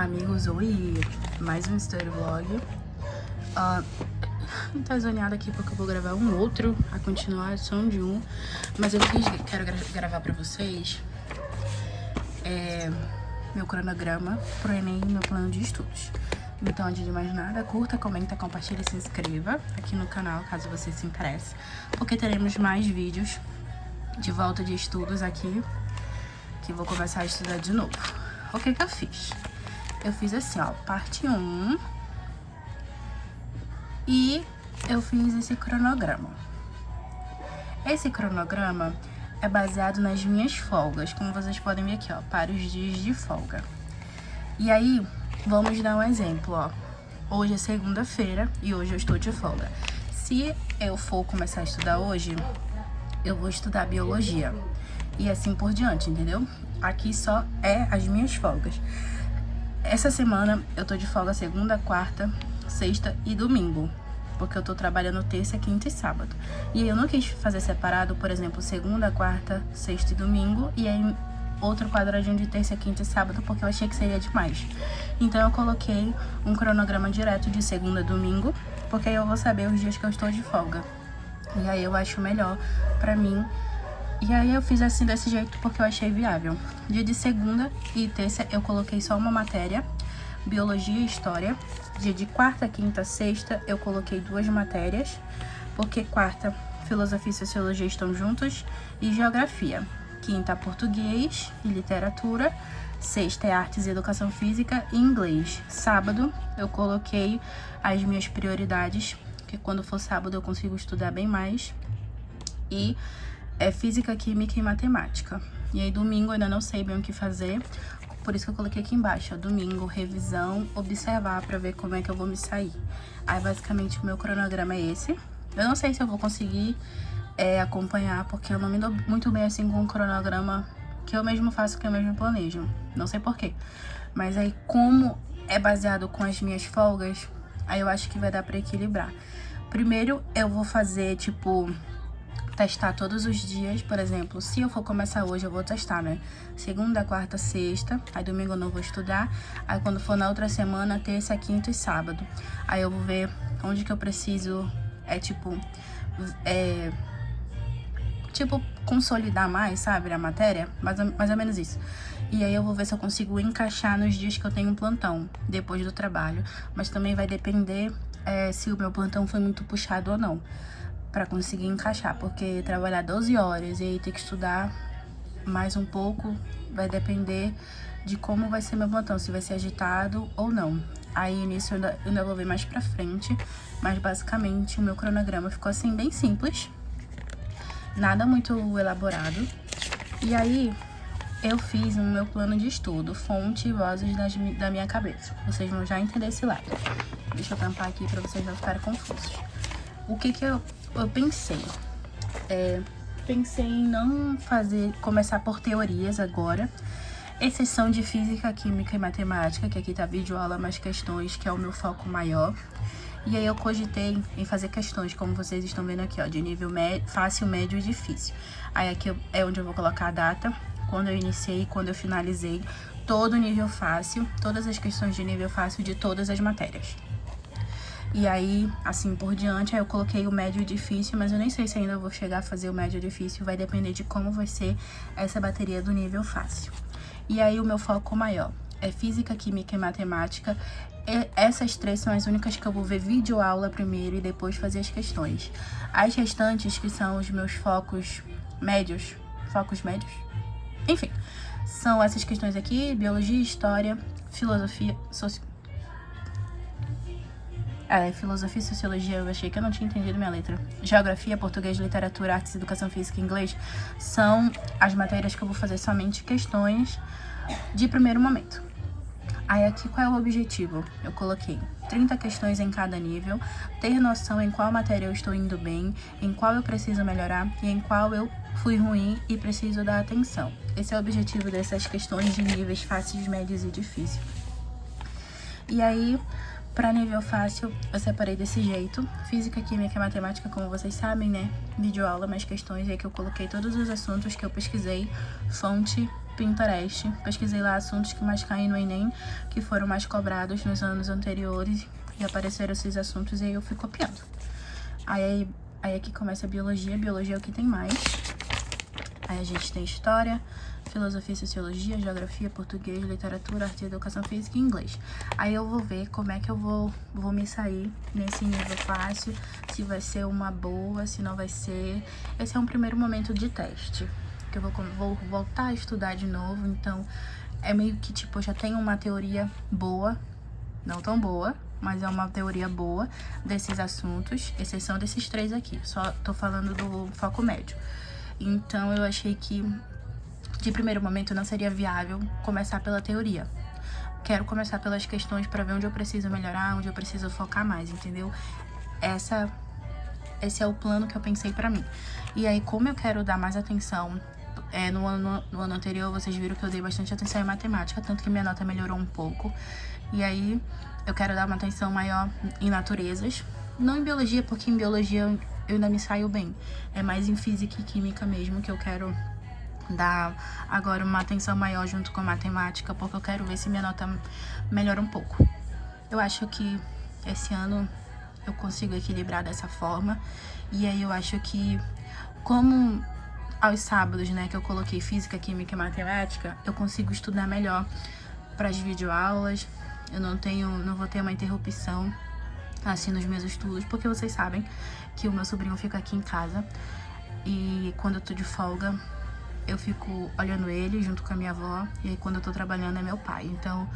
Amigos, oi! Mais um story vlog. Tá zoneada aqui porque eu vou gravar um outro, a continuação de um. Mas eu quero gravar pra vocês meu cronograma pro Enem e meu plano de estudos. Então, antes de mais nada, curta, comenta, compartilha e se inscreva aqui no canal, caso você se interesse. Porque teremos mais vídeos de volta de estudos aqui, que vou começar a estudar de novo. O que eu fiz? Eu fiz assim, ó, parte 1 e eu fiz esse cronograma. Esse cronograma é baseado nas minhas folgas, como vocês podem ver aqui, ó, para os dias de folga. E aí, vamos dar um exemplo, ó. Hoje é segunda-feira e hoje eu estou de folga. Se eu for começar a estudar hoje, eu vou estudar biologia e assim por diante, entendeu? Aqui só é as minhas folgas. Essa semana eu tô de folga segunda, quarta, sexta e domingo, porque eu tô trabalhando terça, quinta e sábado. E aí eu não quis fazer separado, por exemplo, segunda, quarta, sexta e domingo, e aí outro quadradinho de terça, quinta e sábado, porque eu achei que seria demais. Então eu coloquei um cronograma direto de segunda a domingo, porque aí eu vou saber os dias que eu estou de folga. E aí eu acho melhor pra mim. E aí eu fiz assim desse jeito porque eu achei viável. Dia de segunda e terça eu coloquei só uma matéria, biologia e história. Dia de quarta, quinta, sexta eu coloquei 2 matérias, porque quarta, filosofia e sociologia estão juntos, e geografia. Quinta, português e literatura. Sexta é artes e educação física e inglês. Sábado eu coloquei as minhas prioridades, que quando for sábado eu consigo estudar bem mais. E é física, química e matemática. E aí domingo eu ainda não sei bem o que fazer, por isso que eu coloquei aqui embaixo, ó, domingo, revisão, observar pra ver como é que eu vou me sair. Aí basicamente o meu cronograma é esse. Eu não sei se eu vou conseguir acompanhar, porque eu não me dou muito bem assim com o cronograma que eu mesmo faço, que eu mesmo planejo. Não sei porquê. Mas aí como é baseado com as minhas folgas, aí eu acho que vai dar pra equilibrar. Primeiro eu vou fazer, tipo, testar todos os dias. Por exemplo, se eu for começar hoje, eu vou testar, né? Segunda, quarta, sexta. Aí domingo eu não vou estudar. Aí quando for na outra semana, terça, quinta e sábado. Aí eu vou ver onde que eu preciso, consolidar mais, sabe? A matéria. Mais ou menos isso. E aí eu vou ver se eu consigo encaixar nos dias que eu tenho um plantão, depois do trabalho. Mas também vai depender se o meu plantão foi muito puxado ou não, para conseguir encaixar, porque trabalhar 12 horas e aí ter que estudar mais um pouco vai depender de como vai ser meu plantão, se vai ser agitado ou não. Aí nisso eu ainda vou ver mais pra frente, mas basicamente o meu cronograma ficou assim bem simples, nada muito elaborado. E aí eu fiz o meu plano de estudo, fonte e vozes da minha cabeça. Vocês vão já entender esse lado. Deixa eu tampar aqui pra vocês não ficarem confusos. O que eu pensei? Pensei em não começar por teorias agora, exceção de física, química e matemática, que aqui tá videoaula mais questões, que é o meu foco maior. E aí eu cogitei em fazer questões, como vocês estão vendo aqui, ó, de nível fácil, médio e difícil. Aí aqui é onde eu vou colocar a data, quando eu iniciei, quando eu finalizei, todo nível fácil, todas as questões de nível fácil de todas as matérias. E aí, assim por diante, aí eu coloquei o médio e difícil, mas eu nem sei se ainda vou chegar a fazer o médio e difícil, vai depender de como vai ser essa bateria do nível fácil. E aí o meu foco maior é física, química e matemática. Essas 3 são as únicas que eu vou ver videoaula primeiro e depois fazer as questões. As restantes, que são os meus focos médios, enfim, são essas questões aqui: biologia, história, filosofia, filosofia e sociologia, eu achei que eu não tinha entendido minha letra. Geografia, português, literatura, artes, educação física e inglês são as matérias que eu vou fazer somente questões de primeiro momento. Aí aqui qual é o objetivo? Eu coloquei 30 questões em cada nível, ter noção em qual matéria eu estou indo bem, em qual eu preciso melhorar e em qual eu fui ruim e preciso dar atenção. Esse é o objetivo dessas questões de níveis fáceis, médios e difíceis. E aí, para nível fácil, eu separei desse jeito: física, química e matemática, como vocês sabem, né? Videoaula, mais questões, aí que eu coloquei todos os assuntos que eu pesquisei, fonte, Pinterest, pesquisei lá assuntos que mais caem no Enem, que foram mais cobrados nos anos anteriores, e apareceram esses assuntos e aí eu fui copiando. Aí aqui começa a biologia é o que tem mais. Aí a gente tem história, filosofia e sociologia, geografia, português, literatura, arte, educação física e inglês. Aí eu vou ver como é que eu vou me sair nesse nível fácil, se vai ser uma boa, se não vai ser. Esse é um primeiro momento de teste, que eu vou voltar a estudar de novo, então é meio que tipo, eu já tenho uma teoria boa, não tão boa, mas é uma teoria boa desses assuntos, exceção desses 3 aqui, só tô falando do foco médio. Então eu achei que de primeiro momento não seria viável começar pela teoria. Quero começar pelas questões para ver onde eu preciso melhorar, onde eu preciso focar mais, entendeu? Esse é o plano que eu pensei pra mim. E aí, como eu quero dar mais atenção, no ano anterior vocês viram que eu dei bastante atenção em matemática, tanto que minha nota melhorou um pouco. E aí, eu quero dar uma atenção maior em naturezas. Não em biologia, porque em biologia eu ainda me saio bem. É mais em física e química mesmo que eu quero dar agora uma atenção maior junto com a matemática, porque eu quero ver se minha nota melhora um pouco. Eu acho que esse ano eu consigo equilibrar dessa forma. E aí eu acho que, como aos sábados, né, que eu coloquei física, química e matemática, eu consigo estudar melhor para as videoaulas. Eu não vou ter uma interrupção assim nos meus estudos, porque vocês sabem que o meu sobrinho fica aqui em casa e quando eu tô de folga eu fico olhando ele junto com a minha avó, e aí quando eu tô trabalhando é meu pai. Então,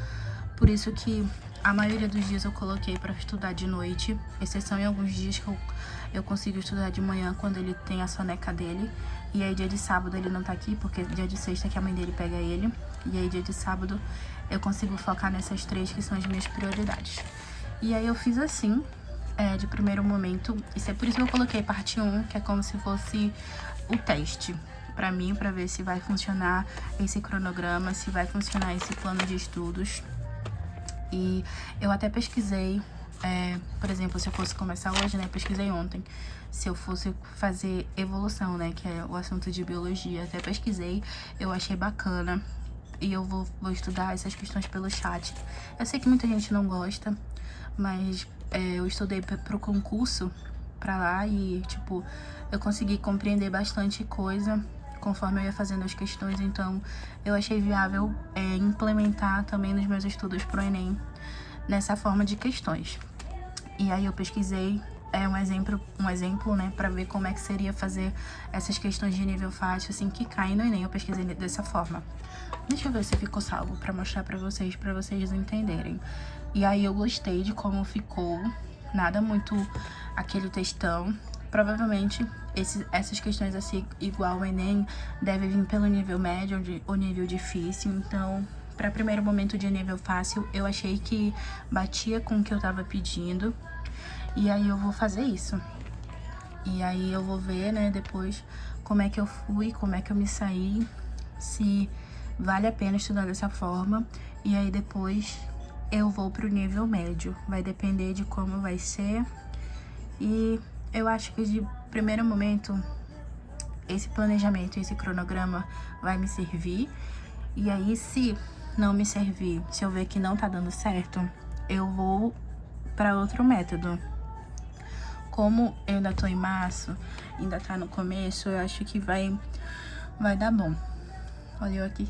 por isso que a maioria dos dias eu coloquei pra estudar de noite, exceção em alguns dias que eu consigo estudar de manhã quando ele tem a soneca dele. E aí dia de sábado ele não tá aqui, porque dia de sexta que a mãe dele pega ele. E aí dia de sábado eu consigo focar nessas 3 que são as minhas prioridades. E aí eu fiz assim, de primeiro momento. Isso é por isso que eu coloquei parte 1, que é como se fosse o teste pra mim, pra ver se vai funcionar esse cronograma, se vai funcionar esse plano de estudos. E eu até pesquisei, por exemplo, se eu fosse começar hoje, né, pesquisei ontem, se eu fosse fazer evolução, né, que é o assunto de biologia, até pesquisei, eu achei bacana, e eu vou estudar essas questões pelo chat. Eu sei que muita gente não gosta, mas eu estudei pro concurso pra lá e, tipo, eu consegui compreender bastante coisa conforme eu ia fazendo as questões, então eu achei viável implementar também nos meus estudos pro Enem nessa forma de questões. E aí eu pesquisei um exemplo, né, pra ver como é que seria fazer essas questões de nível fácil, assim, que caem no Enem. Eu pesquisei dessa forma. Deixa eu ver se ficou salvo pra mostrar pra vocês entenderem. E aí eu gostei de como ficou, nada muito aquele textão. Provavelmente essas questões assim, igual o Enem, devem vir pelo nível médio ou nível difícil. Então, para primeiro momento de nível fácil, eu achei que batia com o que eu tava pedindo. E aí eu vou fazer isso. E aí eu vou ver, né, depois como é que eu fui, como é que eu me saí, se vale a pena estudar dessa forma. E aí depois eu vou pro nível médio. Vai depender de como vai ser. E eu acho que de primeiro momento esse planejamento, esse cronograma vai me servir. E aí, se não me servir, se eu ver que não tá dando certo, eu vou para outro método. Como eu ainda tô em março, ainda tá no começo, eu acho que vai dar bom. Olha eu aqui.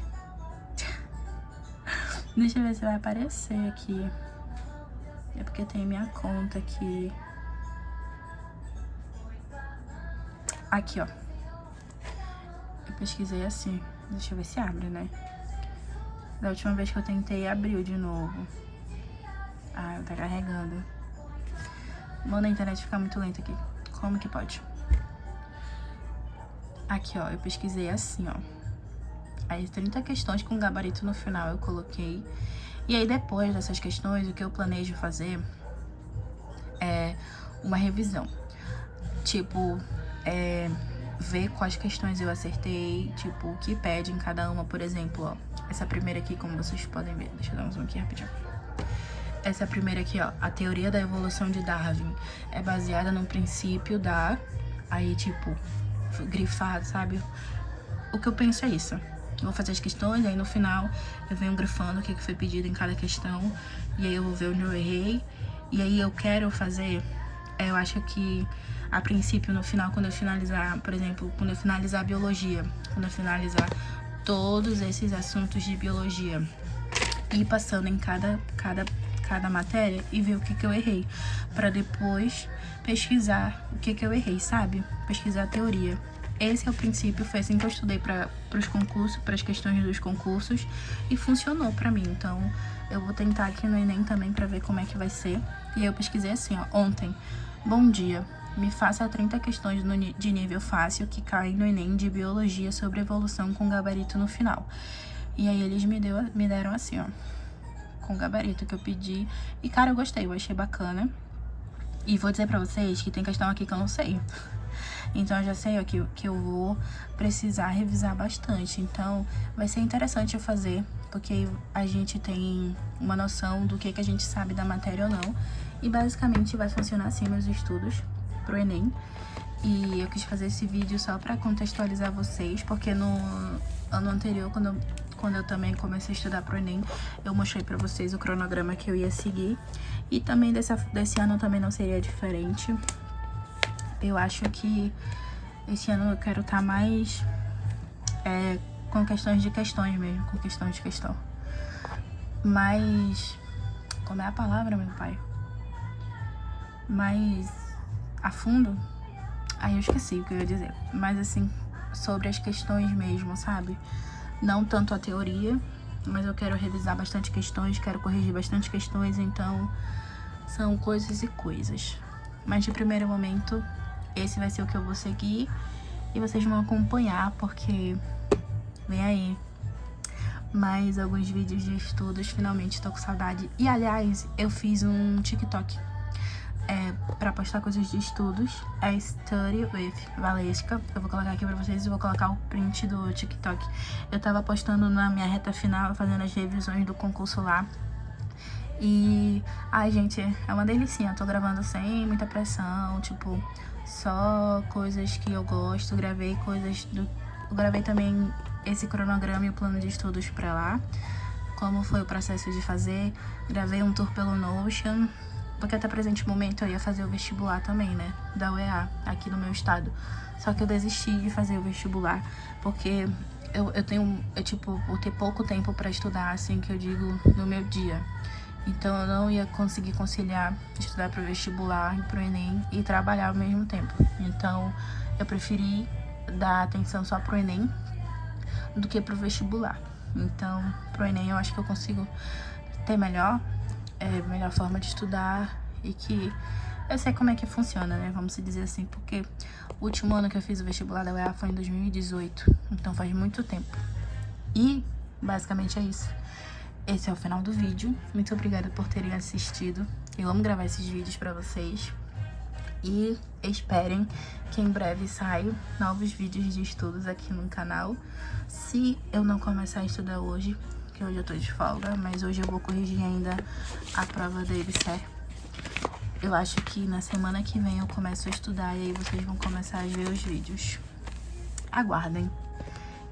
Deixa eu ver se vai aparecer aqui. É porque tem minha conta aqui. Aqui, ó. Eu pesquisei assim. Deixa eu ver se abre, né? Da última vez que eu tentei, abriu de novo. Ah, tá carregando. Mano, a internet fica muito lenta aqui. Como que pode? Aqui, ó. Eu pesquisei assim, ó. Aí 30 questões com gabarito no final eu coloquei. E aí depois dessas questões, o que eu planejo fazer é uma revisão. Tipo, ver quais questões eu acertei, tipo, o que pede em cada uma. Por exemplo, ó, essa primeira aqui, como vocês podem ver, deixa eu dar um zoom aqui rapidinho. Essa primeira aqui, ó, a teoria da evolução de Darwin é baseada no princípio da... Aí, tipo, grifado, sabe? O que eu penso é isso. vou fazer as questões, aí no final eu venho grifando o que foi pedido em cada questão, e aí eu vou ver onde eu errei. E aí eu quero fazer, eu acho que a princípio, no final, quando eu finalizar, por exemplo, quando eu finalizar a biologia, quando eu finalizar todos esses assuntos de biologia, ir passando em cada matéria e ver o que eu errei, para depois pesquisar o que eu errei, sabe? Pesquisar a teoria. Esse é o princípio, foi assim que eu estudei para os concursos, para as questões dos concursos, e funcionou para mim. Então, eu vou tentar aqui no Enem também para ver como é que vai ser. E aí eu pesquisei assim, ó, ontem: bom dia, me faça 30 questões de nível fácil que caem no Enem de biologia sobre evolução com gabarito no final. E aí eles me deram assim, ó, com gabarito que eu pedi. E, cara, eu gostei, eu achei bacana. E vou dizer pra vocês que tem questão aqui que eu não sei. Então, eu já sei ó, que eu vou precisar revisar bastante. Então, vai ser interessante eu fazer, porque a gente tem uma noção do que a gente sabe da matéria ou não. E, basicamente, vai funcionar assim meus estudos pro Enem. E eu quis fazer esse vídeo só pra contextualizar vocês, porque no ano anterior, quando eu também comecei a estudar pro Enem, eu mostrei pra vocês o cronograma que eu ia seguir. E também desse ano também não seria diferente. Eu acho que esse ano eu quero estar mais com questões de questões mesmo, com questão de questão. Mas, como é a palavra, meu pai? Mais a fundo? Aí eu esqueci o que eu ia dizer. Mas assim, sobre as questões mesmo, sabe? Não tanto a teoria, mas eu quero revisar bastante questões, quero corrigir bastante questões, então são coisas e coisas. Mas de primeiro momento, esse vai ser o que eu vou seguir e vocês vão acompanhar, porque vem aí mais alguns vídeos de estudos. Finalmente tô com saudade. E aliás, eu fiz um TikTok pra postar coisas de estudos, é Study with Valesca. Eu vou colocar aqui pra vocês e vou colocar o print do TikTok. Eu tava postando na minha reta final, fazendo as revisões do concurso lá. E, ai gente, é uma delicinha. Eu tô gravando sem muita pressão, tipo, só coisas que eu gosto. Gravei eu gravei também esse cronograma e o plano de estudos pra lá, como foi o processo de fazer. Gravei um tour pelo Notion, porque até presente momento eu ia fazer o vestibular também, né, da UEA, aqui no meu estado. Só que eu desisti de fazer o vestibular, porque eu vou ter pouco tempo pra estudar, assim, que eu digo, no meu dia. Então eu não ia conseguir conciliar estudar pro vestibular e pro Enem e trabalhar ao mesmo tempo. Então eu preferi dar atenção só pro Enem do que pro vestibular. Então, pro Enem eu acho que eu consigo ter melhor forma de estudar, e que eu sei como é que funciona, né? Vamos dizer assim, porque o último ano que eu fiz o vestibular da UEA foi em 2018, então faz muito tempo. E basicamente é isso. Esse é o final do vídeo. Muito obrigada por terem assistido. Eu amo gravar esses vídeos pra vocês. E esperem que em breve saiam novos vídeos de estudos aqui no canal. Se eu não começar a estudar hoje, que hoje eu tô de folga, mas hoje eu vou corrigir ainda a prova da IBSER. Eu acho que na semana que vem eu começo a estudar e aí vocês vão começar a ver os vídeos. Aguardem.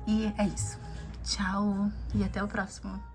E é isso. Tchau e até o próximo.